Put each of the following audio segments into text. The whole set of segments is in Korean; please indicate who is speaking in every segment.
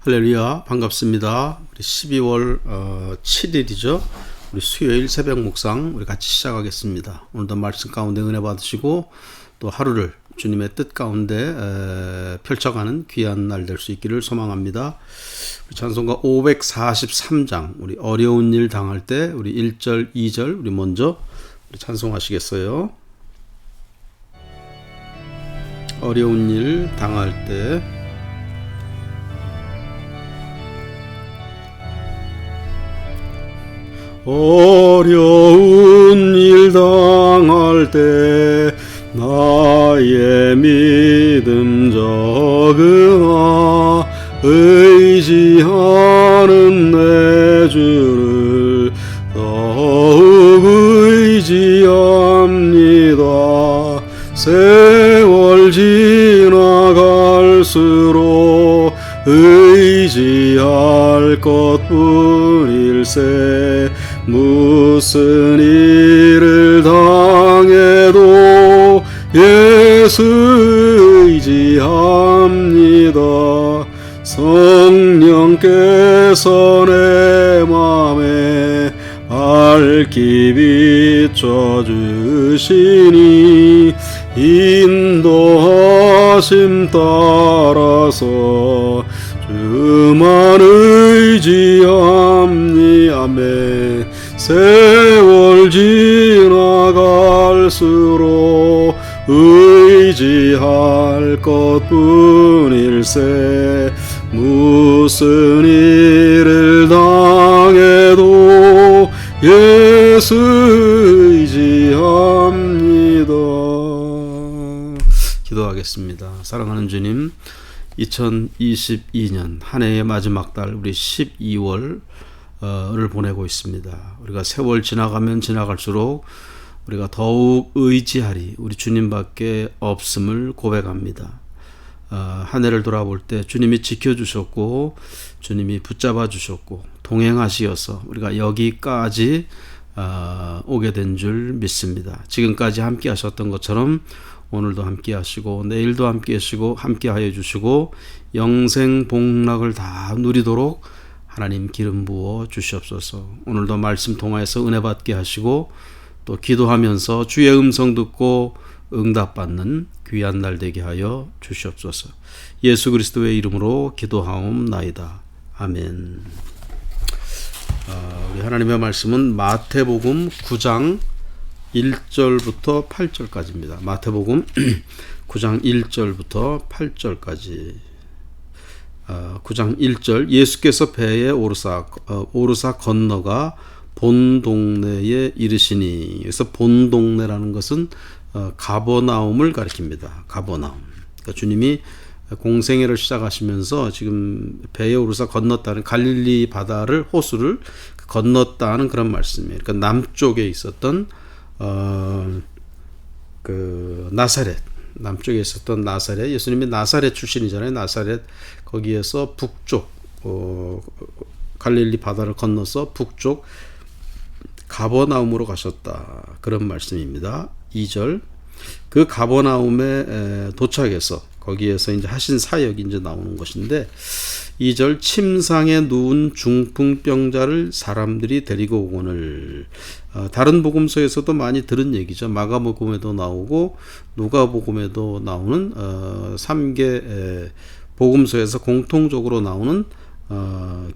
Speaker 1: 할렐루야, 반갑습니다. 우리 12월 7일이죠. 우리 수요일 새벽 묵상 우리 같이 시작하겠습니다. 오늘도 말씀 가운데 은혜 받으시고 또 하루를 주님의 뜻 가운데 펼쳐가는 귀한 날 될 수 있기를 소망합니다. 우리 찬송가 543장 우리 어려운 일 당할 때 우리 1절 2절 우리 먼저 우리 찬송하시겠어요? 어려운 일 당할 때 어려운 일 당할 때 나의 믿음 적으나 의지하는 내 주를 더욱 의지합니다. 세월 지나갈수록 의지할 것뿐일세. 무슨 일을 당해도 예수 의지합니다. 성령께서 내 맘에 밝히 비춰주시니 인도하심 따라서 주만 의지함니. 아멘. 세월 지나갈수록 의지할 것뿐일세. 무슨 일을 당해도 예수 의지합니다. 기도하겠습니다. 사랑하는 주님, 2022년 한 해의 마지막 달 우리 12월 를 보내고 있습니다. 우리가 세월 지나가면 지나갈수록 우리가 더욱 의지하리 우리 주님밖에 없음을 고백합니다. 한 해를 돌아볼 때 주님이 지켜주셨고 주님이 붙잡아 주셨고 동행하시어서 우리가 여기까지 오게 된 줄 믿습니다. 지금까지 함께 하셨던 것처럼 오늘도 함께 하시고 내일도 함께 하시고 함께 하여 주시고 영생 복락을 다 누리도록 하나님 기름 부어 주시옵소서. 오늘도 말씀 통하여서 은혜 받게 하시고 또 기도하면서 주의 음성 듣고 응답받는 귀한 날 되게 하여 주시옵소서. 예수 그리스도의 이름으로 기도하옵나이다. 아멘. 우리 하나님의 말씀은 마태복음 9장 1절부터 8절까지입니다. 마태복음 9장 1절부터 8절까지. 9장 1절 예수께서 배에 오르사 건너가 본 동네에 이르시니. 그래서 본 동네라는 것은 가버나움을 가리킵니다. 가버나움. 그러니까 주님이 공생애를 시작하시면서 지금 배에 오르사 건넜다는 갈릴리 바다를 호수를 건넜다는 그런 말씀이에요. 그러니까 남쪽에 있었던 그 나사렛, 남쪽에 있었던 나사렛, 예수님이 나사렛 출신이잖아요. 나사렛 거기에서 북쪽 갈릴리 바다를 건너서 북쪽 가버나움으로 가셨다. 그런 말씀입니다. 2절 그 가버나움에 도착해서 거기에서 이제 하신 사역이 이제 나오는 것인데 2절 침상에 누운 중풍병자를 사람들이 데리고 오거늘. 다른 복음서에서도 많이 들은 얘기죠. 마가복음에도 나오고 누가복음에도 나오는 3개 복음서에서 공통적으로 나오는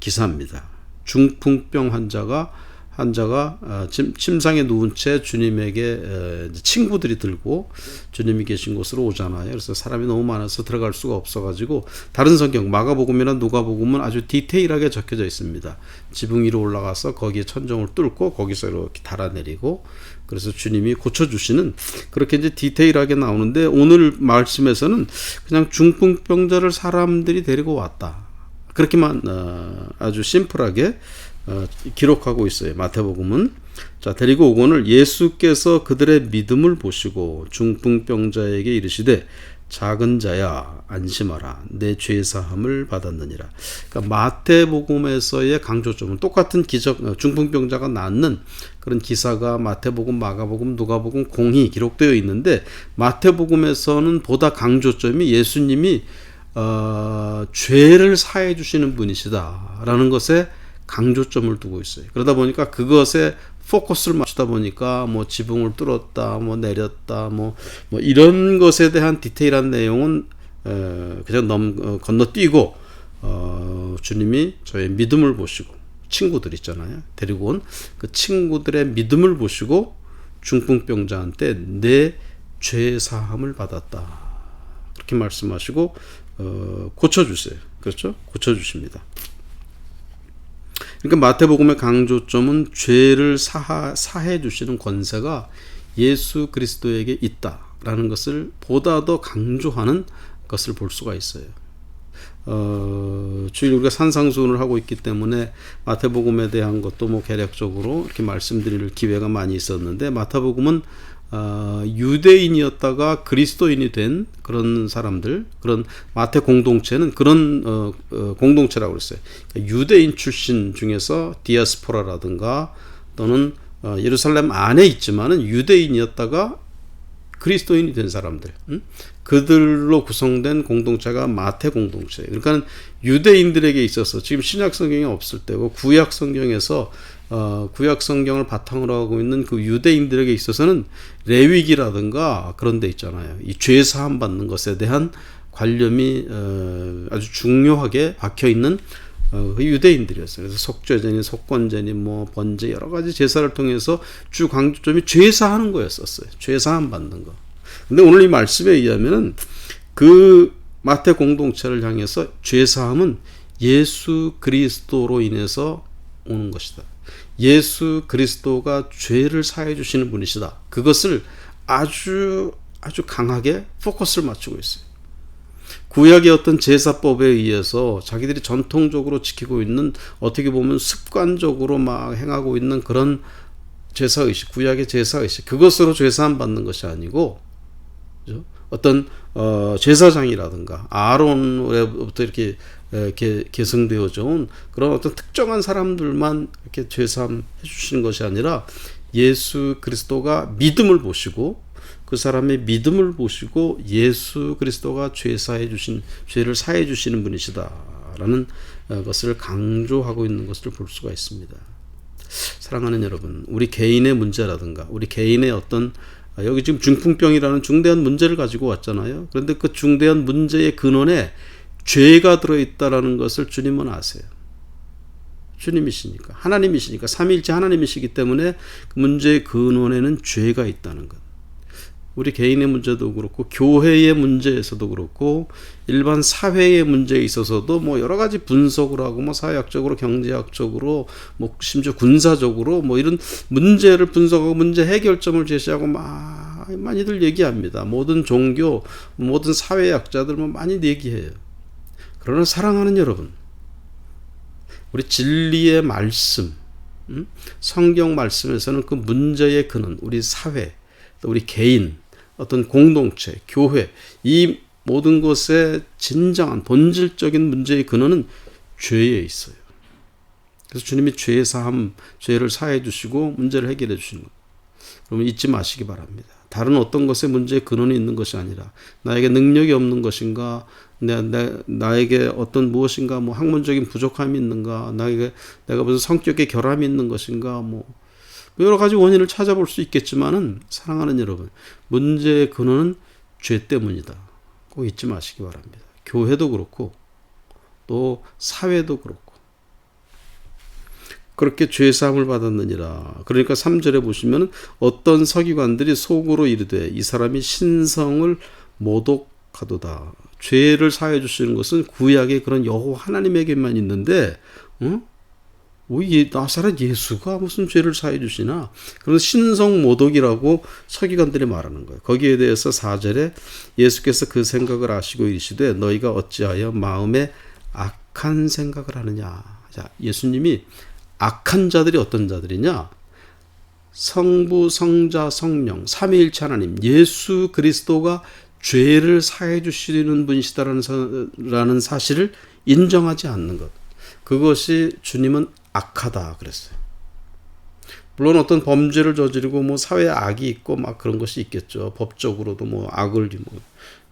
Speaker 1: 기사입니다. 중풍병 환자가 침상에 누운 채 주님에게 친구들이 들고 주님이 계신 곳으로 오잖아요. 그래서 사람이 너무 많아서 들어갈 수가 없어가지고 다른 성경 마가복음이나 누가복음은 아주 디테일하게 적혀져 있습니다. 지붕 위로 올라가서 거기에 천정을 뚫고 거기서 이렇게 달아내리고 그래서 주님이 고쳐주시는 그렇게 이제 디테일하게 나오는데 오늘 말씀에서는 그냥 중풍병자를 사람들이 데리고 왔다. 그렇게만 아주 심플하게 기록하고 있어요. 마태복음은. 자, 데리고 오거늘 예수께서 그들의 믿음을 보시고 중풍병자에게 이르시되 작은 자야 안심하라 내 죄사함을 받았느니라. 그러니까 마태복음에서의 강조점은 똑같은 기적 중풍병자가 낫는 그런 기사가 마태복음, 마가복음, 누가복음 공히 기록되어 있는데 마태복음에서는 보다 강조점이 예수님이 죄를 사해 주시는 분이시다라는 것에 강조점을 두고 있어요. 그러다 보니까 그것에 포커스를 맞추다 보니까 뭐 지붕을 뚫었다, 뭐 내렸다, 뭐 이런 것에 대한 디테일한 내용은 그냥 건너뛰고 주님이 저의 믿음을 보시고 친구들 있잖아요. 데리고 온 그 친구들의 믿음을 보시고 중풍병자한테 내 죄 사함을 받았다. 그렇게 말씀하시고 고쳐주세요. 그렇죠? 고쳐주십니다. 그러니까 마태복음의 강조점은 죄를 사해 주시는 권세가 예수 그리스도에게 있다라는 것을 보다 더 강조하는 것을 볼 수가 있어요. 주일 우리가 산상수훈을 하고 있기 때문에 마태복음에 대한 것도 뭐 개략적으로 이렇게 말씀드릴 기회가 많이 있었는데, 마태복음은 유대인이었다가 그리스도인이 된 그런 사람들, 그런 마태 공동체는 그런 공동체라고 그랬어요. 그러니까 유대인 출신 중에서 디아스포라라든가 또는 예루살렘 안에 있지만은 유대인이었다가 그리스도인이 된 사람들, 그들로 구성된 공동체가 마태 공동체. 그러니까 유대인들에게 있어서 지금 신약 성경이 없을 때고 구약 성경에서 구약 성경을 바탕으로 하고 있는 그 유대인들에게 있어서는 레위기라든가 그런 데 있잖아요. 이 죄 사함 받는 것에 대한 관념이 아주 중요하게 박혀 있는 그 유대인들이었어요. 그래서 속죄제니 속건제니 뭐 번제 여러 가지 제사를 통해서 주 강조점이 죄 사하는 거였었어요. 죄 사함 받는 거. 근데 오늘 이 말씀에 의하면은 그 마태 공동체를 향해서 죄 사함은 예수 그리스도로 인해서 오는 것이다. 예수 그리스도가 죄를 사해 주시는 분이시다. 그것을 아주 강하게 포커스를 맞추고 있어요. 구약의 어떤 제사법에 의해서 자기들이 전통적으로 지키고 있는, 어떻게 보면 습관적으로 막 행하고 있는 그런 제사의식, 구약의 제사의식, 그것으로 죄사함 받는 것이 아니고, 그죠? 어떤 제사장이라든가 아론으로부터 이렇게 계승되어져 온 그런 어떤 특정한 사람들만 이렇게 죄사함 해주시는 것이 아니라 예수 그리스도가 믿음을 보시고 그 사람의 믿음을 보시고 예수 그리스도가 죄를 사해 주시는 분이시다라는 것을 강조하고 있는 것을 볼 수가 있습니다. 사랑하는 여러분, 우리 개인의 문제라든가 우리 개인의 어떤, 여기 지금 중풍병이라는 중대한 문제를 가지고 왔잖아요. 그런데 그 중대한 문제의 근원에 죄가 들어있다라는 것을 주님은 아세요. 주님이시니까, 하나님이시니까, 삼위일체 하나님이시기 때문에 그 문제의 근원에는 죄가 있다는 것. 우리 개인의 문제도 그렇고 교회의 문제에서도 그렇고 일반 사회의 문제에 있어서도 뭐 여러 가지 분석을 하고 뭐 사회학적으로 경제학적으로 뭐 심지어 군사적으로 뭐 이런 문제를 분석하고 문제 해결점을 제시하고 많이들 얘기합니다. 모든 종교, 모든 사회학자들 뭐 많이 얘기해요. 그러나 사랑하는 여러분, 우리 진리의 말씀, 성경 말씀에서는 그 문제의 근원, 우리 사회, 또 우리 개인, 어떤 공동체, 교회, 이 모든 것의 진정한 본질적인 문제의 근원은 죄에 있어요. 그래서 주님이 죄 사함, 죄를 사해 주시고 문제를 해결해 주시는 것. 그러면 잊지 마시기 바랍니다. 다른 어떤 것에 문제의 근원이 있는 것이 아니라 나에게 능력이 없는 것인가, 나에게 어떤 무엇인가, 뭐 학문적인 부족함이 있는가, 내가 무슨 성격의 결함이 있는 것인가, 뭐 여러 가지 원인을 찾아볼 수 있겠지만은 사랑하는 여러분, 문제의 근원은 죄 때문이다. 꼭 잊지 마시기 바랍니다. 교회도 그렇고 또 사회도 그렇고. 그렇게 죄 사함을 받았느니라. 그러니까 3절에 보시면 어떤 서기관들이 속으로 이르되 이 사람이 신성을 모독하도다. 죄를 사해 주시는 것은 구약의 그런 여호와 하나님에게만 있는데, 나사렛 예수가 무슨 죄를 사해 주시나? 그런 신성 모독이라고 서기관들이 말하는 거예요. 거기에 대해서 4절에 예수께서 그 생각을 아시고 이르시되 너희가 어찌하여 마음에 악한 생각을 하느냐. 자, 예수님이 악한 자들이 어떤 자들이냐? 성부, 성자, 성령, 삼위일체 하나님, 예수 그리스도가 죄를 사해 주시는 분이시다라는 사실을 인정하지 않는 것. 그것이 주님은 악하다 그랬어요. 물론 어떤 범죄를 저지르고 뭐 사회에 악이 있고 막 그런 것이 있겠죠. 법적으로도 뭐 악을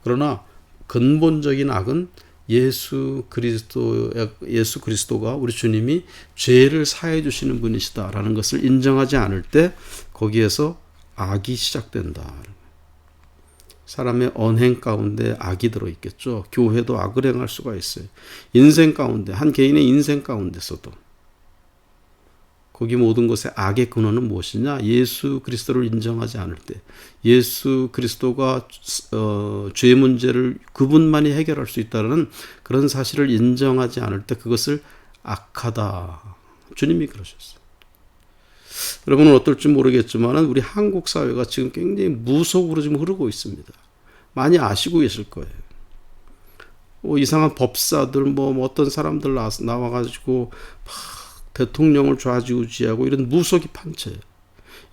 Speaker 1: 그러나 근본적인 악은 예수 그리스도가 우리 주님이 죄를 사해 주시는 분이시다라는 것을 인정하지 않을 때 거기에서 악이 시작된다. 사람의 언행 가운데 악이 들어있겠죠. 교회도 악을 행할 수가 있어요. 인생 가운데, 한 개인의 인생 가운데서도. 거기 모든 것의 악의 근원은 무엇이냐? 예수 그리스도를 인정하지 않을 때, 예수 그리스도가 죄 문제를 그분만이 해결할 수 있다는 그런 사실을 인정하지 않을 때 그것을 악하다. 주님이 그러셨어요. 여러분은 어떨지 모르겠지만 우리 한국 사회가 지금 굉장히 무속으로 지금 흐르고 있습니다. 많이 아시고 계실 거예요. 이상한 법사들 어떤 사람들 나와가지고 막 대통령을 좌지우지하고 이런 무속이 판쳐요.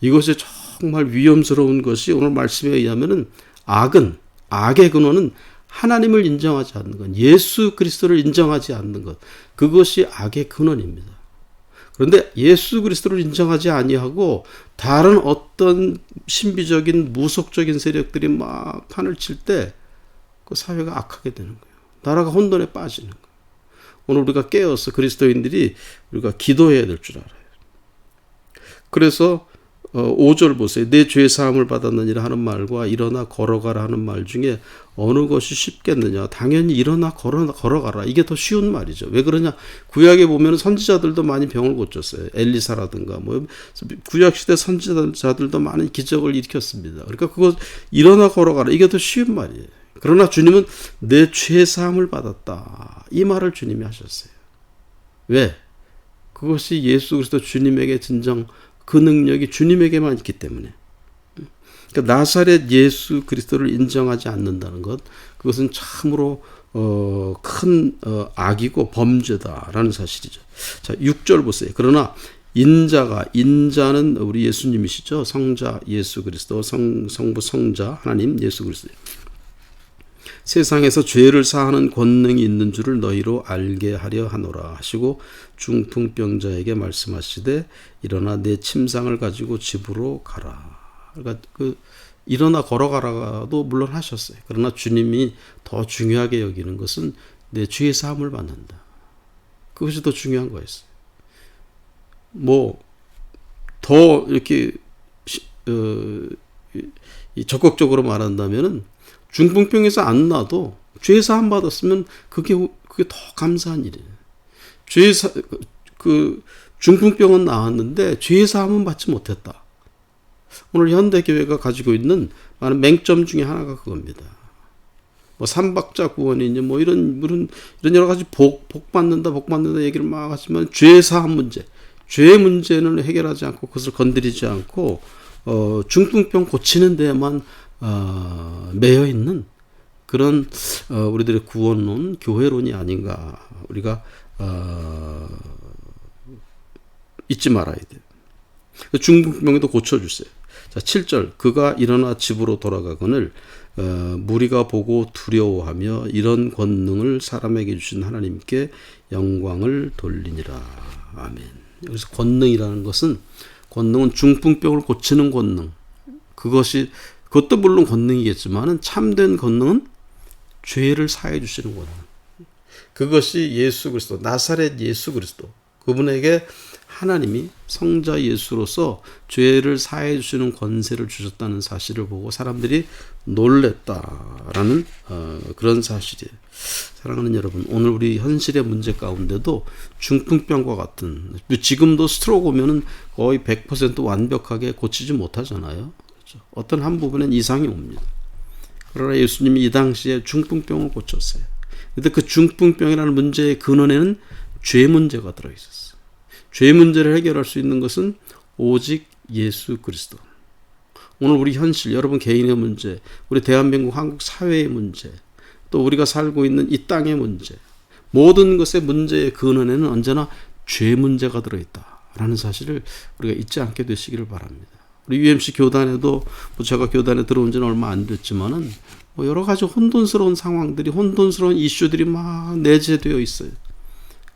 Speaker 1: 이것이 정말 위험스러운 것이 오늘 말씀에 의하면은 악의 근원은 하나님을 인정하지 않는 것, 예수 그리스도를 인정하지 않는 것, 그것이 악의 근원입니다. 그런데 예수 그리스도를 인정하지 아니하고 다른 어떤 신비적인 무속적인 세력들이 막 판을 칠 때 그 사회가 악하게 되는 거예요. 나라가 혼돈에 빠지는 거예요. 오늘 우리가 깨어서 그리스도인들이 우리가 기도해야 될 줄 알아요. 그래서 5절 보세요. 내 죄 사함을 받았느니라 하는 말과 일어나 걸어가라 하는 말 중에 어느 것이 쉽겠느냐? 당연히 일어나 걸어가라. 이게 더 쉬운 말이죠. 왜 그러냐? 구약에 보면 선지자들도 많이 병을 고쳤어요. 엘리사라든가 구약시대 선지자들도 많은 기적을 일으켰습니다. 그러니까 그거 일어나 걸어가라. 이게 더 쉬운 말이에요. 그러나 주님은 내 죄 사함을 받았다. 이 말을 주님이 하셨어요. 왜? 그것이 예수 그리스도 주님에게 진정 그 능력이 주님에게만 있기 때문에. 그러니까 나사렛 예수 그리스도를 인정하지 않는다는 것, 그것은 참으로 큰 악이고 범죄다라는 사실이죠. 자, 6절 보세요. 그러나 인자는 우리 예수님이시죠. 성자 예수 그리스도, 성부 성자 하나님 예수 그리스도. 세상에서 죄를 사하는 권능이 있는 줄을 너희로 알게 하려 하노라 하시고 중풍병자에게 말씀하시되 일어나 내 침상을 가지고 집으로 가라. 그러니까 일어나 걸어가라도 물론 하셨어요. 그러나 주님이 더 중요하게 여기는 것은 내 죄의 사함을 받는다. 그것이 더 중요한 거였어요. 더 이렇게 적극적으로 말한다면은 중풍병에서 안 나도 죄 사함 받았으면 그게 더 감사한 일이에요. 중풍병은 나았는데 죄 사함은 받지 못했다. 오늘 현대교회가 가지고 있는 많은 맹점 중에 하나가 그겁니다. 삼박자 구원이니 이런 여러 가지 복 받는다 얘기를 막 하지만 죄 사함 문제, 죄의 문제는 해결하지 않고 그것을 건드리지 않고 중풍병 고치는 데에만 매여 있는 그런 우리들의 구원론, 교회론이 아닌가 우리가 잊지 말아야 돼요. 중풍병도 고쳐주세요. 자, 7절 그가 일어나 집으로 돌아가거늘 무리가 보고 두려워하며 이런 권능을 사람에게 주신 하나님께 영광을 돌리니라. 아멘. 여기서 권능이라는 권능은 중풍병을 고치는 권능. 그것도 물론 권능이겠지만은 참된 권능은 죄를 사해 주시는 권능. 그것이 예수 그리스도, 나사렛 예수 그리스도. 그분에게 하나님이 성자 예수로서 죄를 사해 주시는 권세를 주셨다는 사실을 보고 사람들이 놀랬다라는 그런 사실이에요. 사랑하는 여러분, 오늘 우리 현실의 문제 가운데도 중풍병과 같은, 지금도 스트로크 오면은 거의 100% 완벽하게 고치지 못하잖아요. 그렇죠? 어떤 한 부분엔 이상이 옵니다. 그러나 예수님이 이 당시에 중풍병을 고쳤어요. 근데 그 중풍병이라는 문제의 근원에는 죄 문제가 들어있었어요. 죄 문제를 해결할 수 있는 것은 오직 예수 그리스도. 오늘 우리 현실, 여러분 개인의 문제, 우리 대한민국 한국 사회의 문제, 또 우리가 살고 있는 이 땅의 문제, 모든 것의 문제의 근원에는 언제나 죄 문제가 들어있다라는 사실을 우리가 잊지 않게 되시기를 바랍니다. 우리 UMC 교단에도 제가 교단에 들어온 지는 얼마 안 됐지만은 여러 가지 혼돈스러운 상황들이, 혼돈스러운 이슈들이 막 내재되어 있어요.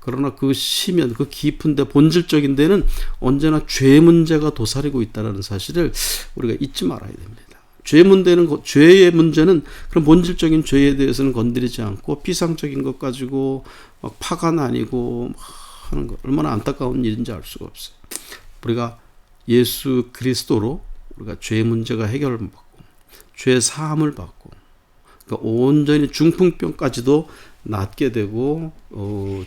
Speaker 1: 그러나 그 심연, 그 깊은데 본질적인 데는 언제나 죄 문제가 도사리고 있다는 사실을 우리가 잊지 말아야 됩니다. 죄의 문제는 그런 본질적인 죄에 대해서는 건드리지 않고 피상적인 것 가지고 막 파가 나뉘고 막 하는 거 얼마나 안타까운 일인지 알 수가 없어요. 우리가 예수 그리스도로 우리가 죄의 문제가 해결을 받고 죄 사함을 받고 그러니까 온전히 중풍병까지도 낫게 되고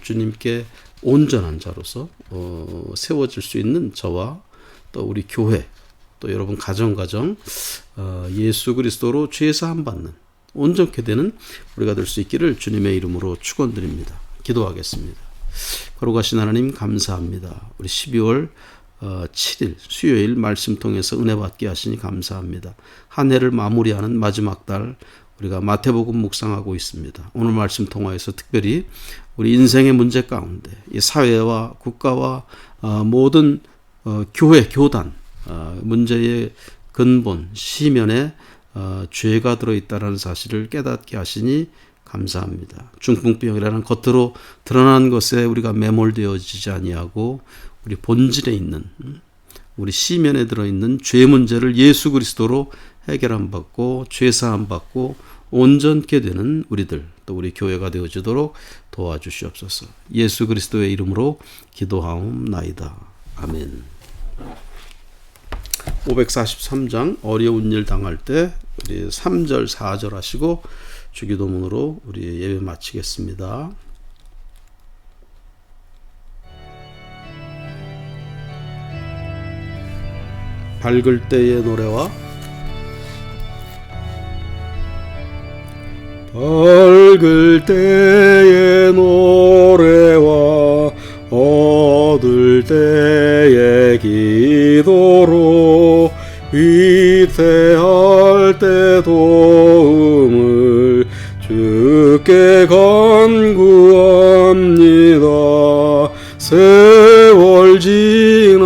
Speaker 1: 주님께 온전한 자로서 세워질 수 있는 저와 또 우리 교회 또 여러분 가정 예수 그리스도로 죄 사함 받는 온전케 되는 우리가 될 수 있기를 주님의 이름으로 축원드립니다. 기도하겠습니다. 거룩하신 하나님 감사합니다. 우리 12월 7일 수요일 말씀 통해서 은혜 받게 하시니 감사합니다. 한 해를 마무리하는 마지막 달 우리가 마태복음 묵상하고 있습니다. 오늘 말씀 통하여서 특별히 우리 인생의 문제 가운데 이 사회와 국가와 모든 교회, 교단 문제의 근본, 시면에 죄가 들어있다는 사실을 깨닫게 하시니 감사합니다. 중풍병이라는 겉으로 드러난 것에 우리가 매몰되어지지 아니하고 우리 본질에 있는 우리 시면에 들어있는 죄 문제를 예수 그리스도로 해결함 받고 죄사함 받고 온전케 되는 우리들 또 우리 교회가 되어지도록 도와주시옵소서. 예수 그리스도의 이름으로 기도하옵나이다. 아멘. 543장 어려운 일 당할 때 우리 3절 4절 하시고 주기도문으로 우리 예배 마치겠습니다. 밝을 때의 노래와 밝을 때의 노래와 어두울 때의 기도로 위태할 때 도움을 주께 간구합니다. 세월 지나갈수록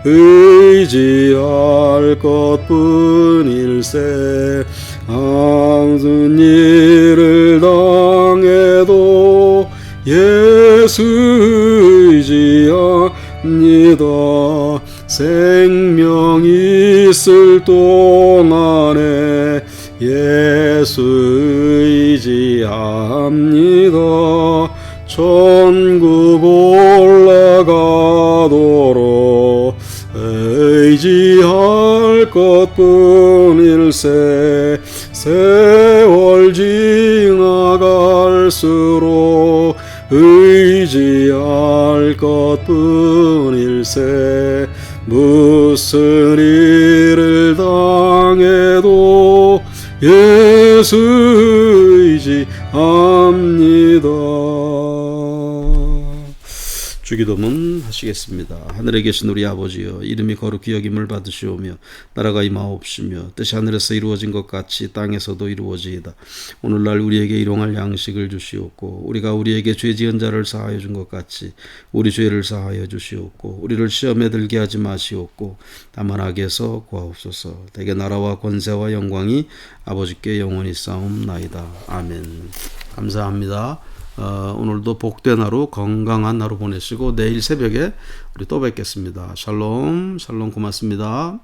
Speaker 1: 의지할 것뿐일세. 항상 일을 당해도 예수 의지합니다. 생명 있을 동안에 예수 의지합니다. 천국 올라가도록 의지할 것뿐일세. 세월 지나갈수록 의지할 것뿐일세. 무슨 일을 당해도 예수 의지합니다. 주기도문 하시겠습니다. 하늘에 계신 우리 아버지여, 이름이 거룩히 여김을 받으시오며 나라가 임하옵시며 뜻이 하늘에서 이루어진 것 같이 땅에서도 이루어지이다. 오늘날 우리에게 일용할 양식을 주시옵고 우리가 우리에게 죄 지은 자를 사하여 준 것 같이 우리 죄를 사하여 주시옵고 우리를 시험에 들게 하지 마시옵고 다만 악에서 구하옵소서. 대개 나라와 권세와 영광이 아버지께 영원히 싸움나이다. 아멘. 감사합니다. 오늘도 복된 하루, 건강한 하루 보내시고 내일 새벽에 우리 또 뵙겠습니다. 샬롬, 샬롬 고맙습니다.